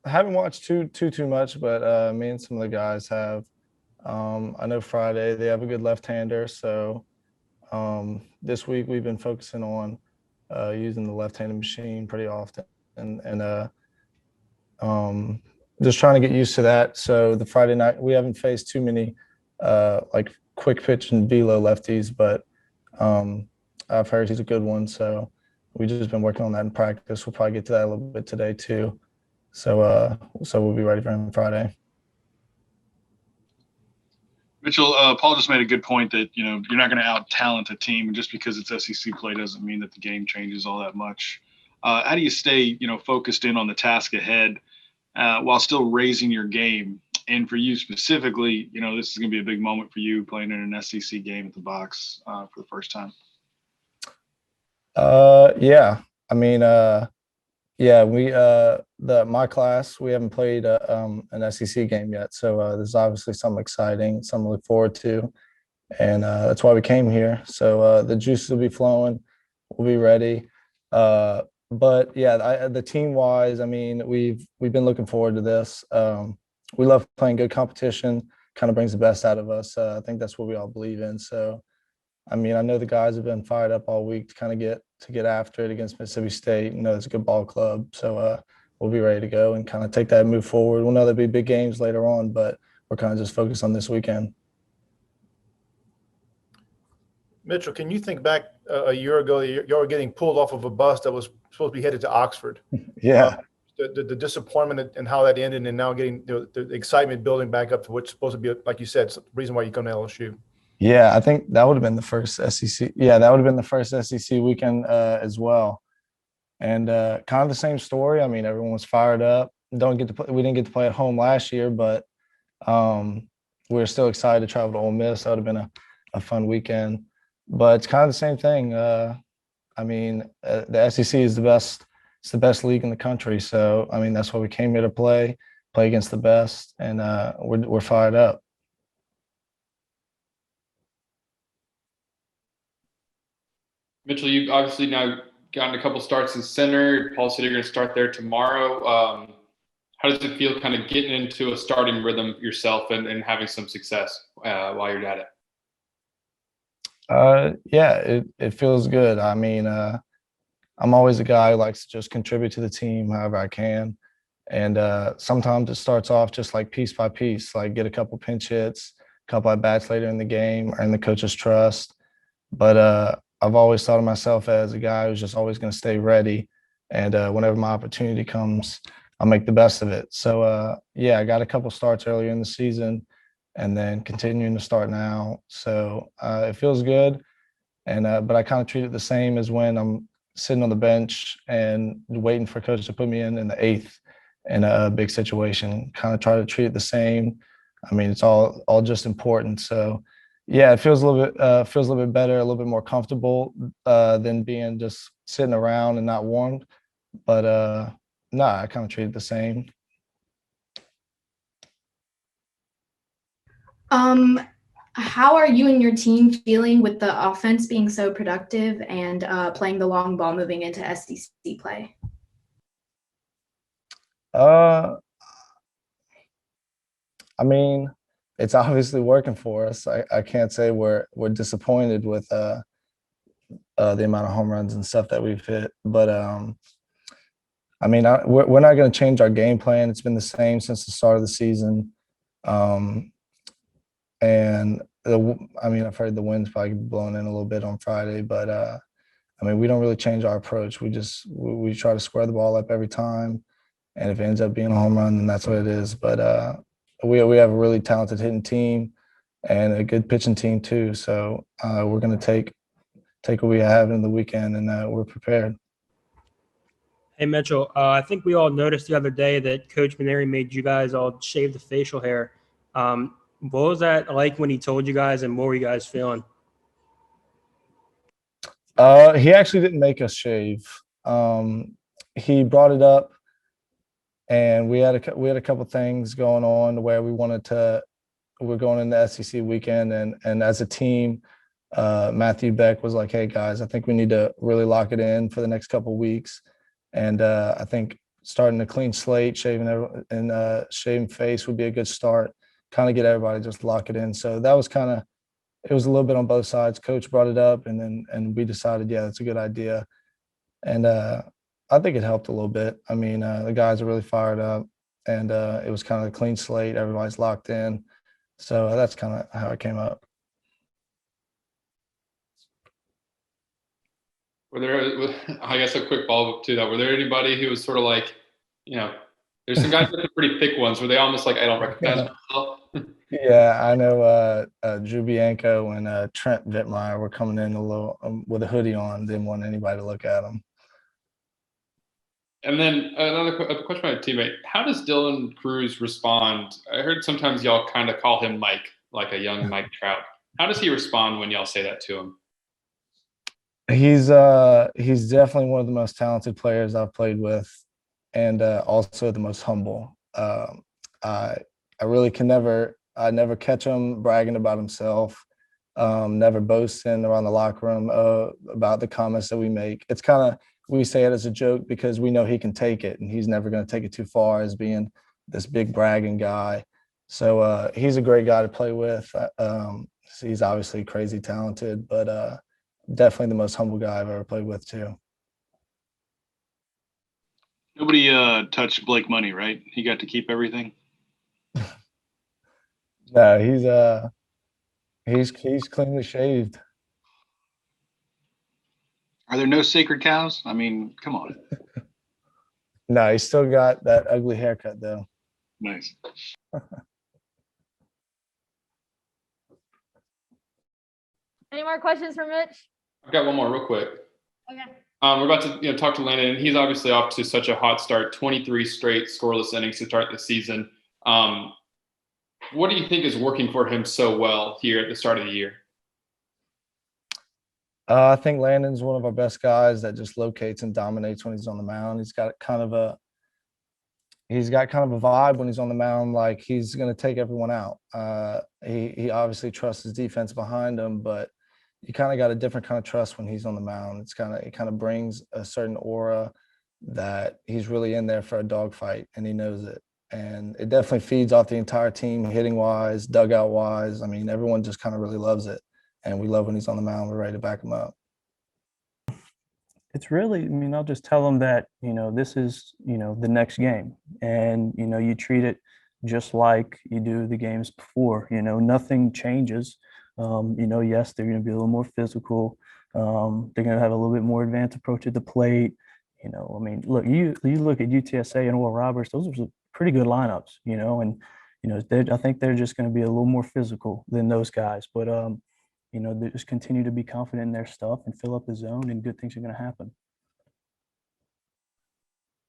I haven't watched too much, but me and some of the guys have. I know Friday they have a good left-hander, so this week we've been focusing on using the left-handed machine pretty often, and um, just trying to get used to that. So the Friday night we haven't faced too many like quick pitch and velo lefties, but um, I've heard he's a good one. So we've just been working on that in practice. We'll probably get to that a little bit today too. So we'll be ready for him Friday. Mitchell, Paul just made a good point that you're not going to out talent a team just because it's SEC play doesn't mean that the game changes all that much. How do you stay focused in on the task ahead while still raising your game? And for you specifically, this is going to be a big moment for you playing in an SEC game at the box for the first time. Yeah. I mean, yeah, we my class we haven't played an SEC game yet, so this is obviously something exciting, something to look forward to, and that's why we came here. So the juices will be flowing, we'll be ready. But yeah, the team wise, I mean, we've been looking forward to this. We love playing good competition, kind of brings the best out of us. I think that's what we all believe in. So I mean, I know the guys have been fired up all week to kind of get after it against Mississippi State. It's a good ball club, so we'll be ready to go and kind of take that move forward. We'll know there'll be big games later on, but we're kind of just focused on this weekend. Mitchell, can you think back a year ago? You were getting pulled off of a bus that was supposed to be headed to Oxford. Yeah. The disappointment and how that ended, and now getting the excitement building back up to what's supposed to be, like you said, the reason why you come to LSU. Yeah, I think that would have been the first SEC. Yeah, that would have been the first SEC weekend as well. And kind of the same story. I mean, everyone was fired up. Don't get to play, we didn't get to play at home last year, but we were still excited to travel to Ole Miss. That would have been a fun weekend. But it's kind of the same thing. I mean, the SEC is the best. It's the best league in the country. So I mean, that's why we came here to play against the best, and we're fired up. Mitchell, you've obviously now gotten a couple starts in center. Paul said you're going to start there tomorrow. How does it feel kind of getting into a starting rhythm yourself and having some success while you're at it? Yeah, it feels good. I mean, I'm always a guy who likes to just contribute to the team however I can. And sometimes it starts off just like piece by piece, like get a couple pinch hits, a couple at bats later in the game, earn the coach's trust. But I've always thought of myself as a guy who's just always going to stay ready. And whenever my opportunity comes, I'll make the best of it. So, yeah, I got a couple starts earlier in the season and then continuing to start now. So it feels good. And but I kind of treat it the same as when I'm sitting on the bench and waiting for coach to put me in the eighth in a big situation. Kind of try to treat it the same. I mean, it's all just important. So yeah, it feels a little bit better, a little bit more comfortable than being just sitting around and not warmed. But no, I kind of treat it the same. How are you and your team feeling with the offense being so productive and playing the long ball moving into SEC play? I mean, it's obviously working for us. I can't say we're disappointed with the amount of home runs and stuff that we've hit, but I mean, we're not going to change our game plan. It's been the same since the start of the season, and I mean, I've heard the wind's probably blowing in a little bit on Friday, but I mean, we don't really change our approach. We try to square the ball up every time, and if it ends up being a home run, then that's what it is. But we have a really talented hitting team and a good pitching team too. So we're going to take what we have in the weekend, and we're prepared. Hey, Mitchell, I think we all noticed the other day that Coach Maneri made you guys all shave the facial hair. What was that like when he told you guys, and what were you guys feeling? He actually didn't make us shave. He brought it up, and we had a couple things going on where we're going into SEC weekend, and as a team, Matthew Beck was like, "Hey guys, I think we need to really lock it in for the next couple of weeks." And I think starting a clean slate, shaving face would be a good start. Kind of get everybody just lock it in. So that was it was a little bit on both sides. Coach brought it up, and we decided, yeah, that's a good idea. And I think it helped a little bit. I mean, the guys are really fired up, and it was kind of a clean slate. Everybody's locked in. So that's kind of how it came up. Were there, I guess, a quick follow up to that? Were there anybody who was sort of like, there's some guys that are pretty thick ones. Were they almost like, I don't recognize myself? Yeah, I know Drew Bianco and Trent Vittmeyer were coming in a little with a hoodie on. Didn't want anybody to look at them. And then another question about a teammate. How does Dylan Cruz respond? I heard sometimes y'all kind of call him Mike, like a young Mike Trout. How does he respond when y'all say that to him? He's definitely one of the most talented players I've played with, and also the most humble. I really I never catch him bragging about himself, never boasting around the locker room about the comments that we make. It's we say it as a joke because we know he can take it, and he's never going to take it too far as being this big bragging guy. So he's a great guy to play with. He's obviously crazy talented, but definitely the most humble guy I've ever played with too. Nobody touched Blake Money, right? He got to keep everything. No, he's cleanly shaved. Are there no sacred cows? I mean, come on. No, he's still got that ugly haircut though. Nice. Any more questions for Mitch? I've got one more real quick. Okay. We're about to talk to Landon, and he's obviously off to such a hot start, 23 straight scoreless innings to start the season. What do you think is working for him so well here at the start of the year? I think Landon's one of our best guys that just locates and dominates when he's on the mound. He's got kind of a vibe when he's on the mound, like he's going to take everyone out. He obviously trusts his defense behind him, but you kind of got a different kind of trust when he's on the mound. It kind of brings a certain aura that he's really in there for a dogfight, and he knows it. And it definitely feeds off the entire team, hitting wise, dugout wise. I mean, everyone just kind of really loves it. And we love when he's on the mound. We're ready to back him up. It's really, I mean, I'll just tell them that, this is, the next game. And, you treat it just like you do the games before. Nothing changes. Yes, they're going to be a little more physical. They're going to have a little bit more advanced approach at the plate. I mean, look, you look at UTSA and Oral Roberts, those are some pretty good lineups, and, I think they're just going to be a little more physical than those guys. But, they just continue to be confident in their stuff and fill up the zone, and good things are going to happen.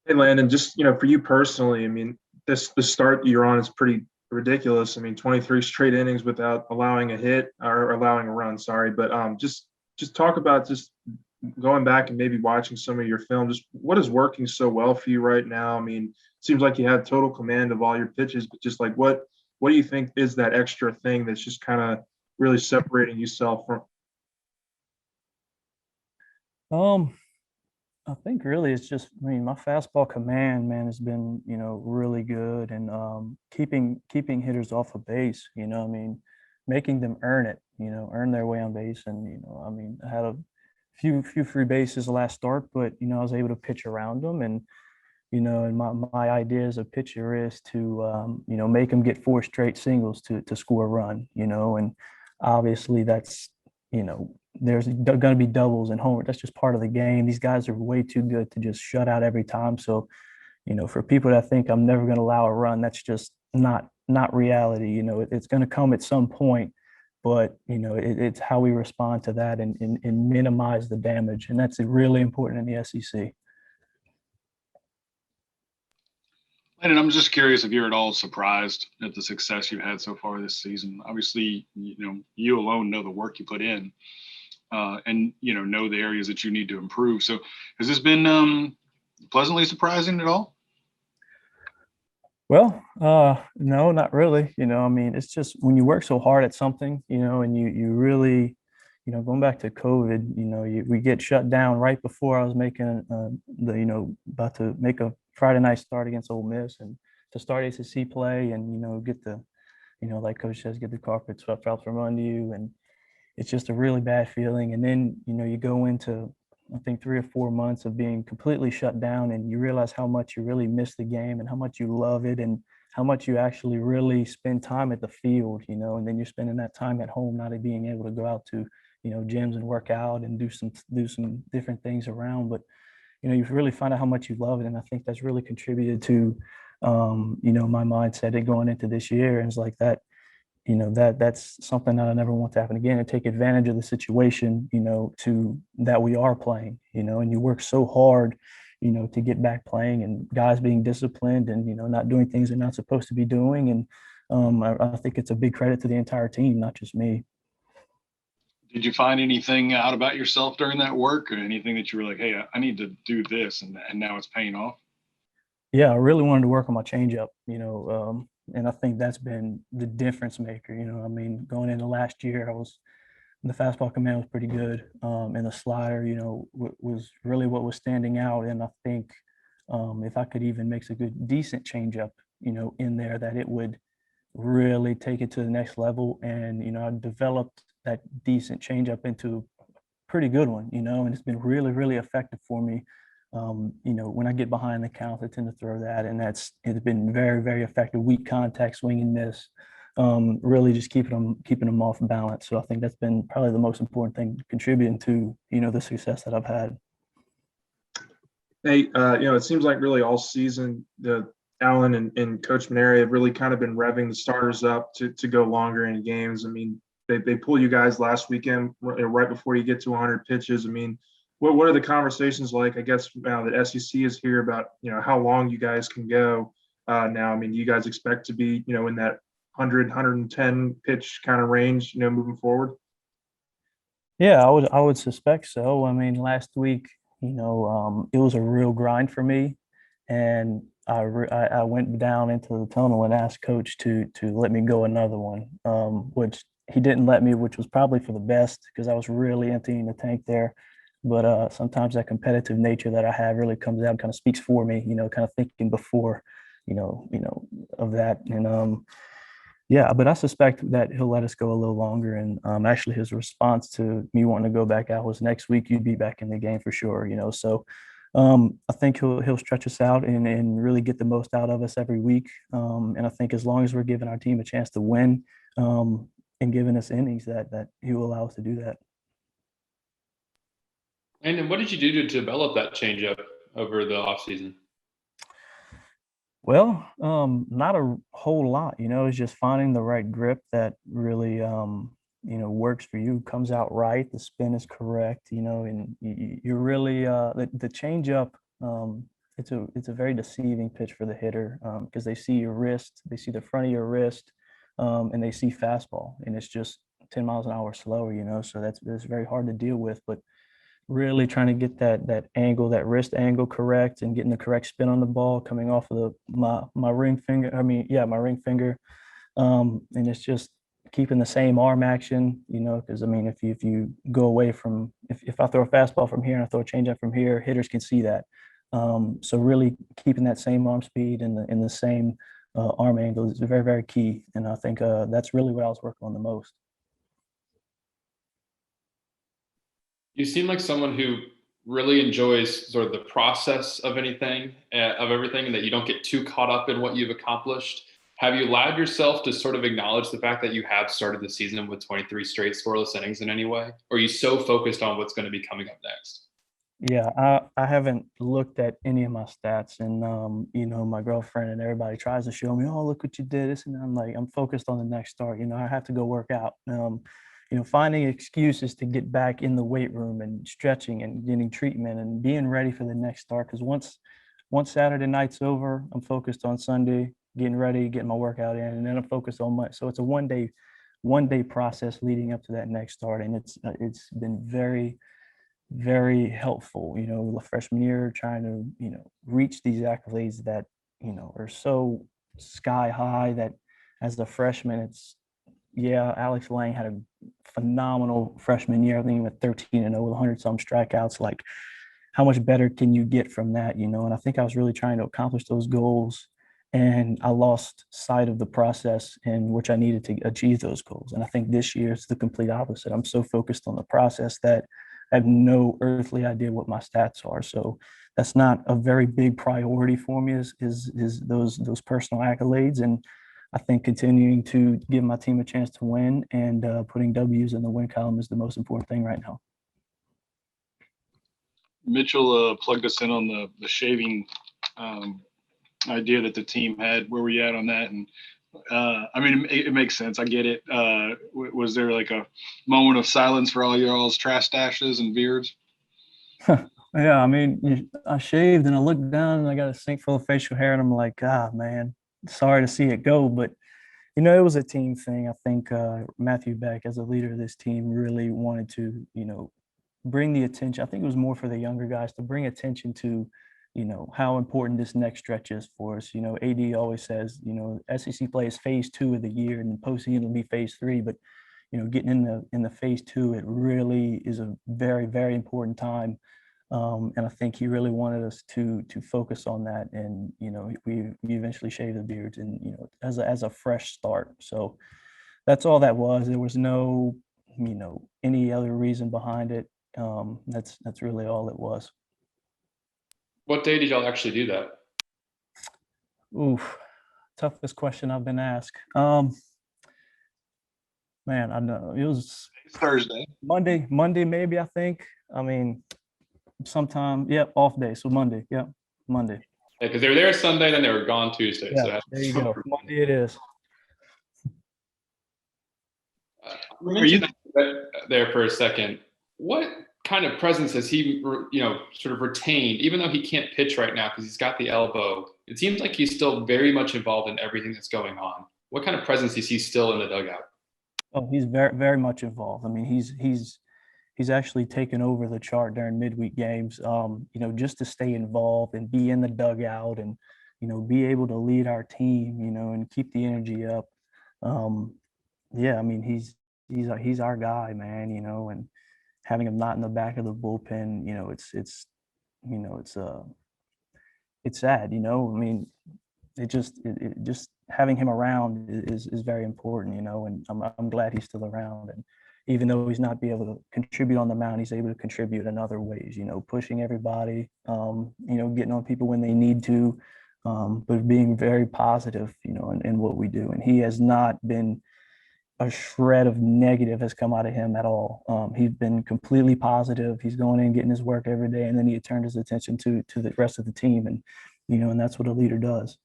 Hey, Landon, just, for you personally, I mean, the start you're on is pretty ridiculous. I mean, 23 straight innings without allowing a hit or allowing a run, sorry. But just talk about just going back and maybe watching some of your film, just what is working so well for you right now? I mean, it seems like you have total command of all your pitches, but just like what do you think is that extra thing that's just kind of really separating yourself from? I think really it's just, I mean, my fastball command, man, has been, really good, and keeping hitters off of base, I mean, making them earn it, earn their way on base. And, I mean, I had a few free bases last start, but, I was able to pitch around them. And, and my idea as a pitcher is to, make them get 4 straight singles to score a run, and obviously that's, there's going to be doubles and homers. That's just part of the game. These guys are way too good to just shut out every time. So, for people that think I'm never going to allow a run, that's just not reality. It's going to come at some point, but it's how we respond to that and minimize the damage. And that's really important in the SEC. And I'm just curious if you're at all surprised at the success you've had so far this season. Obviously, you alone know the work you put in, and know the areas that you need to improve. So, has this been pleasantly surprising at all? Well, no, not really. I mean, it's just when you work so hard at something, and you really, going back to COVID, we get shut down right before I was making about to make a Friday night start against Ole Miss and to start ACC play and, get the, like Coach says, get the carpet swept out from under you. And it's just a really bad feeling. And then, you go into, I think 3 or 4 months of being completely shut down and you realize how much you really miss the game and how much you love it and how much you actually really spend time at the field, and then you're spending that time at home, not being able to go out to, gyms and work out and do some different things around. But, you really find out how much you love it. And I think that's really contributed to, my mindset and going into this year. And it's like that, that's something that I never want to happen again and take advantage of the situation, to that we are playing, and you work so hard, to get back playing and guys being disciplined and, not doing things they're not supposed to be doing. And I think it's a big credit to the entire team, not just me. Did you find anything out about yourself during that work or anything that you were like, hey, I need to do this and now it's paying off? Yeah, I really wanted to work on my changeup, and I think that's been the difference maker. Going into last year, the fastball command was pretty good, and the slider, was really what was standing out. And I think if I could even make a decent changeup, in there, that it would really take it to the next level. And I developed that decent changeup into a pretty good one, and it's been really, really effective for me. When I get behind the count, I tend to throw that, and it's been very, very effective. Weak contact, swing and miss, really just keeping them off balance. So I think that's been probably the most important thing contributing to the success that I've had. Hey, it seems like really all season Alan and Coach Maneri have really kind of been revving the starters up to go longer in games. They pull you guys last weekend right before you get to 100 pitches. What are the conversations like? I guess now that SEC is here about how long you guys can go now. Do you guys expect to be in that 110 pitch kind of range moving forward? Yeah, I would suspect so. Last week, it was a real grind for me, and I went down into the tunnel and asked Coach to let me go another one, which he didn't let me, which was probably for the best because I was really emptying the tank there. But sometimes that competitive nature that I have really comes out and kind of speaks for me, kind of thinking before, of that. And yeah, but I suspect that he'll let us go a little longer. And actually his response to me wanting to go back out was next week, you'd be back in the game for sure, So I think he'll stretch us out and really get the most out of us every week. And I think as long as we're giving our team a chance to win and giving us innings, that he will allow us to do that. And what did you do to develop that changeup over the offseason? Well, not a whole lot, it's just finding the right grip that really, works for you, comes out right, the spin is correct, and you're really, the changeup, it's a very deceiving pitch for the hitter because they see your wrist, they see the front of your wrist, and they see fastball, and it's just 10 miles an hour slower, so that's very hard to deal with. But really trying to get that angle, that wrist angle correct and getting the correct spin on the ball coming off of my ring finger. My ring finger. And it's just keeping the same arm action, because if you go away from, if I throw a fastball from here and I throw a changeup from here, hitters can see that. So really keeping that same arm speed and the same arm angle is very, very key. And I think that's really what I was working on the most. You seem like someone who really enjoys sort of the process of everything, and that you don't get too caught up in what you've accomplished. Have you allowed yourself to sort of acknowledge the fact that you have started the season with 23 straight scoreless innings in any way? Or are you so focused on what's going to be coming up next? Yeah, I haven't looked at any of my stats, and my girlfriend and everybody tries to show me, oh, look what you did, this, and I'm like, I'm focused on the next start. I have to go work out. Finding excuses to get back in the weight room and stretching and getting treatment and being ready for the next start. Because once Saturday night's over, I'm focused on Sunday, getting ready, getting my workout in, and then I'm focused on Monday. So it's a one day process leading up to that next start, and it's been very, very helpful. The freshman year, trying to reach these accolades that are so sky high that as a freshman, yeah, Alex Lang had a phenomenal freshman year. I think he went 13-0 with 100-some strikeouts. Like, how much better can you get from that, you know? And I think I was really trying to accomplish those goals, and I lost sight of the process in which I needed to achieve those goals. And I think this year it's the complete opposite. I'm so focused on the process that I have no earthly idea what my stats are. So that's not a very big priority for me, is those personal accolades. And I think continuing to give my team a chance to win and putting W's in the win column is the most important thing right now. Mitchell plugged us in on the shaving idea that the team had. Where were you at on that? And I mean, it makes sense. I get it. Was there like a moment of silence for all y'all's trash stashes and beards? Yeah, I mean, I shaved and I looked down and I got a sink full of facial hair, and I'm like, man, sorry to see it go. But, you know, it was a team thing. I think Matthew Beck, as a leader of this team, really wanted to, you know, bring the attention. I think it was more for the younger guys to bring attention to, you know, how important this next stretch is for us. You know, AD always says, you know, SEC play is phase 2 of the year, and the postseason will be phase 3. But, you know, getting in the phase 2, it really is a very, very important time. And I think he really wanted us to focus on that. And, you know, we eventually shaved the beards, and, you know, as a fresh start. So that's all that was. There was no, you know, any other reason behind it. That's really all it was. What day did y'all actually do that? Oof, toughest question I've been asked. Man, I know it was Thursday. Monday maybe, I think. I mean, sometime, yep, off day. So Monday, yep, Monday. Because they were there Sunday, then they were gone Tuesday. Yeah, So there you go. Monday it is. Are you there for a second? What kind of presence has he, you know, sort of retained, even though he can't pitch right now because he's got the elbow? It seems like he's still very much involved in everything that's going on. What kind of presence is he still in the dugout? Oh, he's very, very much involved. I mean, he's actually taken over the chart during midweek games. You know, just to stay involved and be in the dugout and, you know, be able to lead our team, you know, and keep the energy up. Yeah, I mean, he's our guy, man. You know, and having him not in the back of the bullpen, you know, it's sad. You know, I mean, it just having him around is very important, you know, and I'm glad he's still around. And even though he's not be able to contribute on the mound, he's able to contribute in other ways, you know, pushing everybody, you know, getting on people when they need to, but being very positive, you know, in what we do. And he has not been a shred of negative has come out of him at all. He's been completely positive. He's going in, getting his work every day, and then he turned his attention to the rest of the team. And, you know, and that's what a leader does.